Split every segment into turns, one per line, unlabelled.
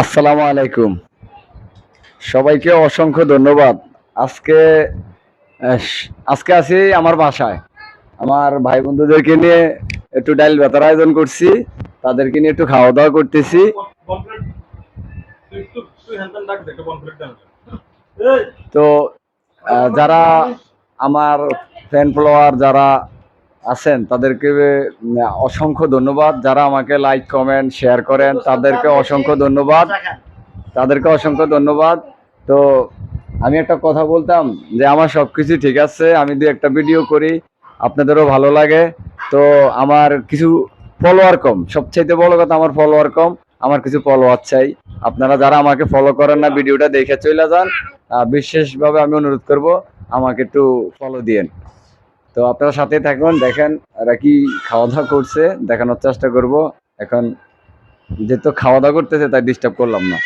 আসসালামু আলাইকুম, সবাইকে অসংখ্য ধন্যবাদ। আজকে আজকে আছি আমার বাসায়, আমার ভাই বন্ধুদেরকে নিয়ে একটু ডাল ভাতের আয়োজন করছি, তাদেরকে নিয়ে একটু খাওয়া দাওয়া করতেছি। তো যারা আমার ফ্যান ফলোয়ার যারা আছেন তাদেরকে অসংখ্য ধন্যবাদ। যারা আমাকে লাইক কমেন্ট শেয়ার করেন তাদেরকে অসংখ্য ধন্যবাদ, তো আমি একটা কথা বলতাম যে আমার সবকিছু ঠিক আছে, আমি দু একটা ভিডিও করি, আপনাদেরও ভালো লাগে। তো আমার কিছু ফলোয়ার কম, সবচাইতে বড় কথা আমার ফলোয়ার কম, আমার কিছু ফলোয়ার চাই। আপনারা যারা আমাকে ফলো করেন না ভিডিওটা দেখে চলে যান, বিশেষভাবে আমি অনুরোধ করব আমাকে একটু ফলো দিয়েন। তো আপনারা সাথে থাকুন, দেখেন এরা কি খাওয়া দাওয়া করছে, দেখানোর চেষ্টা করব। এখন যেহেতু খাওয়া দাওয়া করতেছে তাই ডিস্টার্ব করলাম না।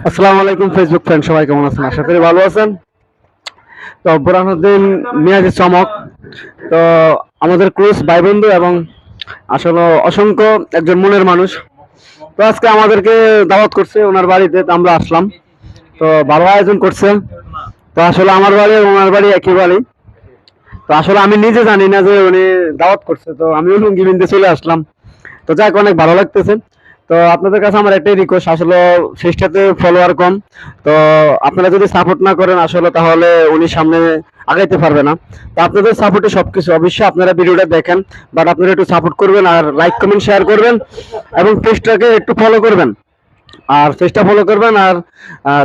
আসসালামু আলাইকুম ফেসবুক ফ্রেন্ড, সবাই কেমন আছেন? আশা করি ভালো আছেন। তো বুরহানুদ্দিন মিয়াজি চমক, তো আমাদের ক্লোজ ভাই বন্ধু এবং আসলে অসংখ্য একজন মনের মানুষ। তো আজকে আমাদেরকে দাওয়াত করছে ওনার বাড়িতে, তো আমরা আসলাম। তো ভালো আয়োজন করছে। তো আসলে আমার বাড়ি ওনার বাড়ি একই বাড়ি। তো আসলে আমি নিজে জানি না যে উনি দাওয়াত করছে, তো আমিও লুঙ্গি বিনতে চলে আসলাম। তো যাক, অনেক ভালো লাগতেছে। তো আপনাদের কাছে আমার একটাই রিকোয়েস্ট, আসলে ফেসটাতে ফলোয়ার কম, তো আপনারা যদি সাপোর্ট না করেন আসলে তাহলে উনি সামনে আগাইতে পারবে না। তো আপনাদের সাপোর্টে সবকিছু, অবশ্যই আপনারা ভিডিওটা দেখেন, বাট আপনারা একটু সাপোর্ট করবেন আর লাইক কমেন্ট শেয়ার করবেন এবং পেজটাকে একটু ফলো করবেন, আর পেজটা ফলো করবেন আর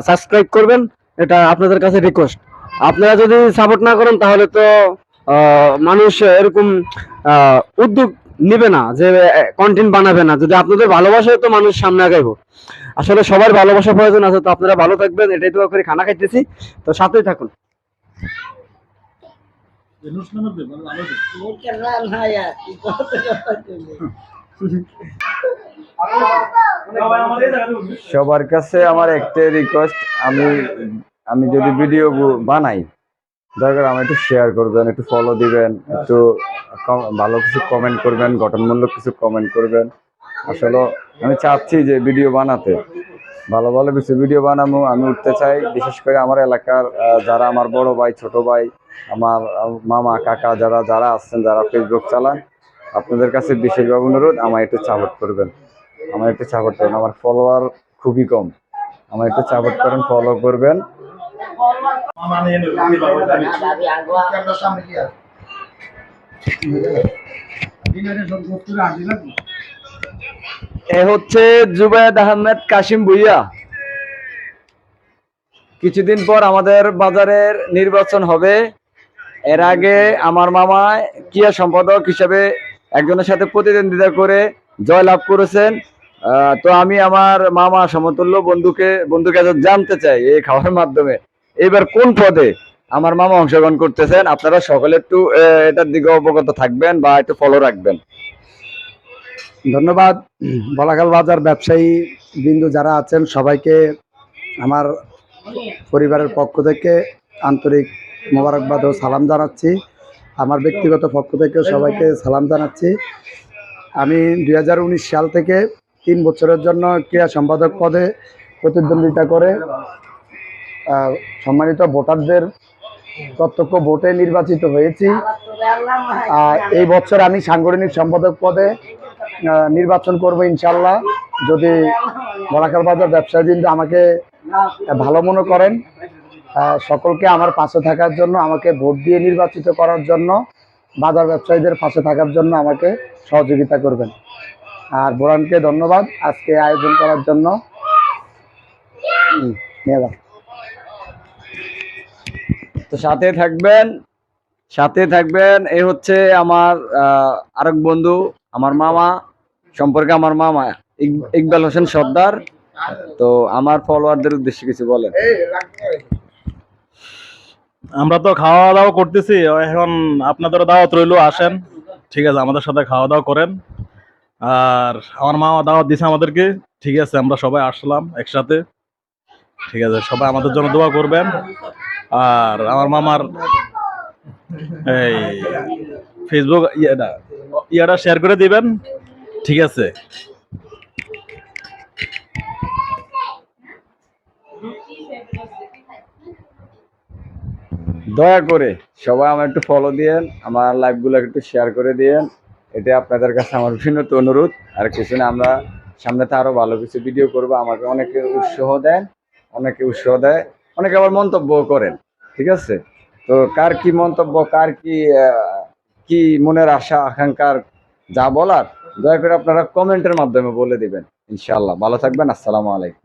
সাবস্ক্রাইব করবেন। এটা আপনাদের কাছে রিকোয়েস্ট। আপনারা যদি সাপোর্ট না করেন তাহলে তো মানুষ এরকম উদ্যোগ নিবে না, যে কন্টেন্ট বানাবে না। যদি আপনাদের ভালোবাসায় তো মানুষ সামনে আগাইবো। আসলে সবার ভালোবাসা প্রয়োজন আছে। তো আপনারা ভালো থাকবেন, এটাই দোয়া করে খানা খাইতেছি। তো সাথেই থাকুন।
সবার কাছে আমার একটাই রিকোয়েস্ট, আমি আমি যদি ভিডিও বানাই, দরকার আমার একটু শেয়ার করবেন, একটু ফলো দিবেন, একটু ভালো কিছু কমেন্ট করবেন, গঠনমূলক কিছু কমেন্ট করবেন। আসলে আমি চাচ্ছি যে ভিডিও বানাতে, ভালো ভালো কিছু ভিডিও বানাবো, আমি উঠতে চাই। বিশেষ করে আমার এলাকার যারা আমার বড় ভাই, ছোট ভাই, আমার মামা কাকা যারা যারা আছেন, যারা ফেসবুক চালান, আপনাদের কাছে বিশেষভাবে অনুরোধ, আমার একটু সাপোর্ট করবেন, আমার ফলোয়ার খুবই কম, আমার একটু সাপোর্ট করেন, ফলো করবেন। এ হচ্ছে জুবায়েদ আহমেদ কাশিম ভুইয়া। কিছুদিন পর আমাদের বাজারের নির্বাচন হবে। এর আগে আমার মামা ক্রিয়া সম্পাদক হিসেবে একজনের সাথে প্রতিদ্বন্দ্বিতা করে জয়লাভ করেছেন। তো আমি আমার মামা সমতুল্য বন্ধুকে জানতে চাই এই খাওয়ার মাধ্যমে এবার কোন পদে আমার মামা অংশগ্রহণ করতেছেন। আপনারা সকলে একটু এটার দিকে অবগত থাকবেন বা একটু ফলো রাখবেন।
ধন্যবাদ। বলাকাল বাজার ব্যবসায়ী বিন্দু যারা আছেন সবাইকে আমার পরিবারের পক্ষ থেকে আন্তরিক মোবারকবাদ ও সালাম জানাচ্ছি। আমার ব্যক্তিগত পক্ষ থেকে সবাইকে সালাম জানাচ্ছি। আমি 2019 সাল থেকে 3 বছরের জন্য ক্রীড়া সম্পাদক পদে প্রতিদ্বন্দ্বিতা করে সম্মানিত ভোটারদের প্রত্যক্ষ ভোটে নির্বাচিত হয়েছি। এই বছর আমি সাংগঠনিক সম্পাদক পদে নির্বাচন করব ইনশাল্লাহ, যদি বলাকাল বাজার ব্যবসায়ীবৃন্দ আমাকে ভালো মনে করেন। সকলকে আমার পাশে থাকার জন্য, আমাকে ভোট দিয়ে নির্বাচিত করার জন্য, বাজার ব্যবসায়ীদের পাশে থাকার জন্য আমাকে সহযোগিতা করবেন। আর বোরানকে ধন্যবাদ আজকে আয়োজন করার জন্য।
তো সাথে থাকবেন। এই হচ্ছে আমার আরেক বন্ধু, আমার মামা সম্পর্কে, আমার মামা ইকবাল হোসেন সর্দার। তো আমার ফলোয়ারদের উদ্দেশ্যে কিছু বলেন।
আমরা তো খাওয়া দাওয়া করতেছি, এখন আপনাদের দাওয়াত রইলো, আসেন, ঠিক আছে, আমাদের সাথে খাওয়া দাওয়া করেন। আর আমার মামা দাওয়াত দিছে আমাদেরকে, ঠিক আছে, আমরা সবাই আসলাম একসাথে, ঠিক আছে, সবাই আমাদের জন্য দোয়া করবেন। আর আমার মামার এই ফেসবুক ইয়াটা শেয়ার করে দিবেন, ঠিক আছে।
দয়া করে সবাই আমার একটু ফলো দিয়েন, আমার লাইভগুলো একটু শেয়ার করে দিয়েন। এটা আপনাদের কাছে আমার বিনীত অনুরোধ। আর কিছু না, আমরা সামনেতে আরো ভালো কিছু ভিডিও করবো। আমাকে অনেকে উৎসাহ দেন, অনেকে আবার মন্তব্য করেন, ঠিক আছে। তো কার কি মন্তব্য, কার কি কি মনের আশা আকাঙ্ক্ষার যা বলার, দয়া করে আপনারা কমেন্টের মাধ্যমে বলে দিবেন। ইনশাআল্লাহ ভালো থাকবেন। আসসালামু আলাইকুম।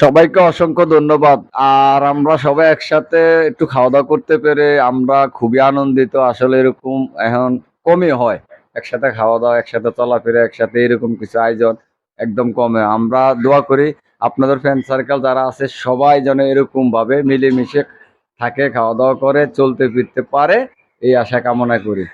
সবাইকে অসংখ্য ধন্যবাদ। আর আমরা সবাই একসাথে একটু খাওয়া দাওয়া করতে পেরে আমরা খুবই আনন্দিত। আসলে এরকম এখন কমই হয়, একসাথে খাওয়া দাওয়া, একসাথে চলাফেরা, একসাথে এরকম কিছু আয়োজন একদম কমে। আমরা দোয়া করি আপনাদের ফ্রেন্ড সার্কেল যারা আছে সবাই যেন এরকম ভাবে মিলেমিশে থাকে, খাওয়া দাওয়া করে, চলতে ফিরতে পারে, এই আশা কামনা করি।